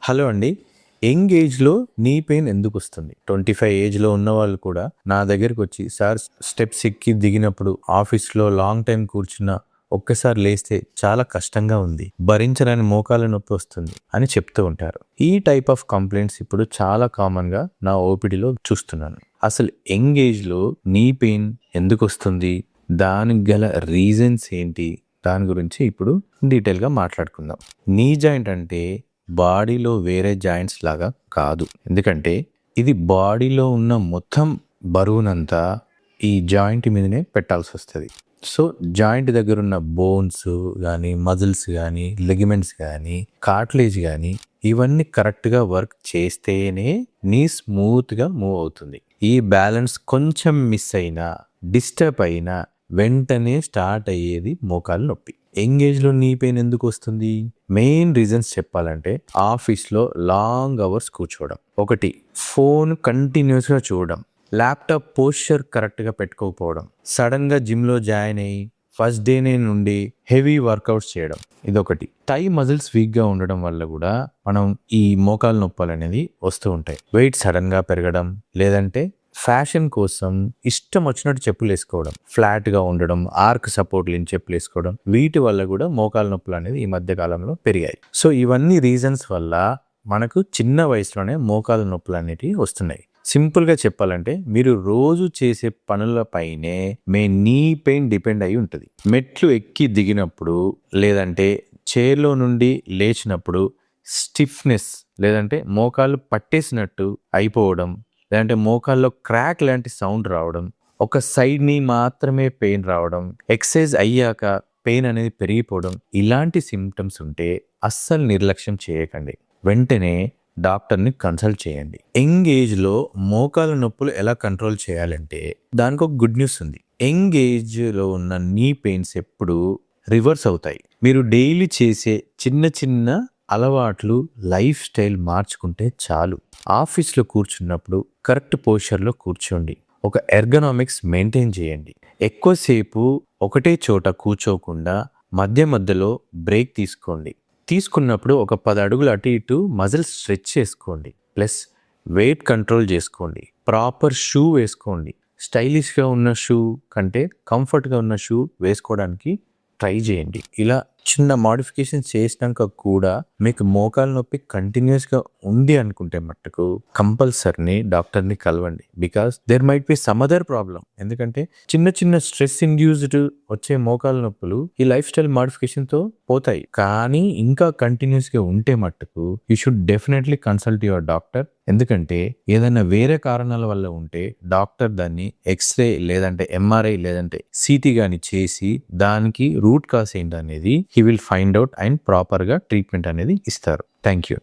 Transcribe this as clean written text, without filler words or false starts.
Hello అండి. Young ఏజ్‌లో knee pain ఎందుకొస్తుంది? 25 ఏజ్‌లో ఉన్నవాళ్ళు కూడా నా దగ్గరకొచ్చి సార్ స్టెప్స్ ఎక్కి దిగినప్పుడు ఆఫీస్‌లో లాంగ్ టైమ్ కూర్చున్నా ఒక్కసారి లేస్తే చాలా కష్టంగా ఉంది. భరించలేని మోకాళ్ళ నొప్పి వస్తుంది అని చెప్తూ ఉంటారు. ఈ టైప్ ఆఫ్ కంప్లెయింట్స్ ఇప్పుడు చాలా కామన్‌గా నా ఓపీడీలో చూస్తున్నాను. అసలు యంగ్ ఏజ్‌లో నీ పెయిన్ ఎందుకొస్తుంది? దానికి గల రీజన్స్ ఏంటి? దాని గురించి ఇప్పుడు డీటెయిల్‌గా మాట్లాడుకుందాం. నీ జాయింట్ అంటే బాడీలో వేరే జాయింట్స్ లాగా కాదు. ఎందుకంటే ఇది బాడీలో ఉన్న మొత్తం బరువునంతా ఈ జాయింట్ మీదనే పెట్టాల్సొస్తది. సో, జాయింట్ దగ్గరున్న బోన్స్ గానీ, మజిల్స్ గానీ, లిగమెంట్స్ గానీ, కార్టిలేజ్ గానీ ఇవన్నీ కరెక్ట్‌గా వర్క్ చేస్తేనే నీ స్మూత్‌గా మూవ్ అవుతుంది. ఈ బ్యాలెన్స్ కొంచెం మిస్ అయినా, డిస్టర్బ్ అయినా వెంటనే స్టార్ట్ అయ్యేది మోకాలు నొప్పి. యంగ్ ఏజ్‌లో నీ పెయిన్ ఎందుకొస్తుంది? మెయిన్ రీజన్స్ చెప్పాలంటే ఆఫీస్‌లో లాంగ్ అవర్స్ కూర్చోవడం. ఒకటి, ఫోన్ కంటిన్యూస్‌గా చూడడం. ల్యాప్‌టాప్ పోస్చర్ కరెక్ట్‌గా పెట్టుకోకపోవడం. సడన్‌గా జిమ్‌లో జాయిన్ అయ్యి ఫస్ట్ డేనే నుండి హెవీ వర్కౌట్స్ చేయడం. ఇదొకటి. థై మజిల్స్ వీక్‌గా ఉండడం వల్ల కూడా మనం ఈ మోకాలు నొప్పులనేది వస్తూ ఉంటాయి. వెయిట్ సడన్‌గా పెరగడం, లేదంటే ఫ్యాషన్ కోసం ఇష్టం వచ్చినట్టు చెప్పులేసుకోవడం, ఫ్లాట్‌గా ఉండడం, ఆర్క్ సపోర్ట్ లేని చెప్పులేసుకోవడం, వీటి వల్ల కూడా మోకాలు నొప్పులు అనేది ఈ మధ్య కాలంలో పెరిగాయి. సో ఇవన్నీ రీజన్స్ వల్ల మనకు చిన్న వయసులోనే మోకాలు నొప్పులు అనేటివి వస్తున్నాయి. సింపుల్‌గా చెప్పాలంటే మీరు రోజు చేసే పనులపైనే మీ నీ పెయిన్ డిపెండ్ అయి ఉంటది. మెట్లు ఎక్కి దిగినప్పుడు, లేదంటే చైర్‌లో నుండి లేచినప్పుడు స్టిఫ్‌నెస్, లేదంటే మోకాళ్ళు పట్టేసినట్టు అయిపోవడం, లేదంటే మోకాల్లో క్రాక్ లాంటి సౌండ్ రావడం, ఒక సైడ్‌ని మాత్రమే పెయిన్ రావడం, ఎక్సర్సైజ్ అయ్యాక పెయిన్ అనేది పెరిగిపోవడం, ఇలాంటి సింప్టమ్స్ ఉంటే అస్సలు నిర్లక్ష్యం చేయకండి. వెంటనే డాక్టర్‌ని కన్సల్ట్ చేయండి. యంగ్ ఏజ్‌లో మోకాళ్ళ నొప్పులు ఎలా కంట్రోల్ చేయాలంటే దానికి ఒక గుడ్ న్యూస్ ఉంది. యంగ్ ఏజ్‌లో ఉన్న నీ పెయిన్స్ ఎప్పుడు రివర్స్ అవుతాయి. మీరు డైలీ చేసే చిన్న చిన్న అలవాట్లు, లైఫ్ స్టైల్ మార్చుకుంటే చాలు. ఆఫీస్‌లో కూర్చున్నప్పుడు కరెక్ట్ పోస్చర్‌లో కూర్చోండి. ఒక ఎర్గనామిక్స్ మెయింటైన్ చేయండి. ఎక్కువసేపు ఒకటే చోట కూర్చోకుండా మధ్య మధ్యలో బ్రేక్ తీసుకోండి. తీసుకున్నప్పుడు ఒక 10 అడుగులు అటు ఇటు మజిల్స్ స్ట్రెచ్ చేసుకోండి. ప్లస్ వెయిట్ కంట్రోల్ చేసుకోండి. ప్రాపర్ షూ వేసుకోండి. స్టైలిష్‌గా ఉన్న షూ కంటే కంఫర్ట్‌గా ఉన్న షూ వేసుకోవడానికి ట్రై చేయండి. ఇలా చిన్న మోడిఫికేషన్స్ చేసినాక కూడా మీకు మోకాలు నొప్పి కంటిన్యూస్‌గా ఉంది అనుకుంటే మట్టుకు కంపల్సరీని డాక్టర్‌ని కలవండి. Because there might be some other problem. ఎందుకంటే చిన్న చిన్న స్ట్రెస్ ఇండ్యూస్డ్ వచ్చే మోకాలు నొప్పులు ఈ లైఫ్ స్టైల్ మోడిఫికేషన్‌తో పోతాయి. కానీ ఇంకా కంటిన్యూస్‌గా ఉంటే మట్టుకు you should definitely consult your doctor. ఎందుకంటే ఏదైనా వేరే కారణాల వల్ల ఉంటే డాక్టర్ దాన్ని ఎక్స్‌రే, లేదంటే ఎంఆర్ఐ, లేదంటే సీటీ గాని చేసి దానికి రూట్ కాజ్ ఏంటనేది he will find out and ప్రాపర్‌గా ట్రీట్మెంట్ అనేది ఇస్తారు. Thank you.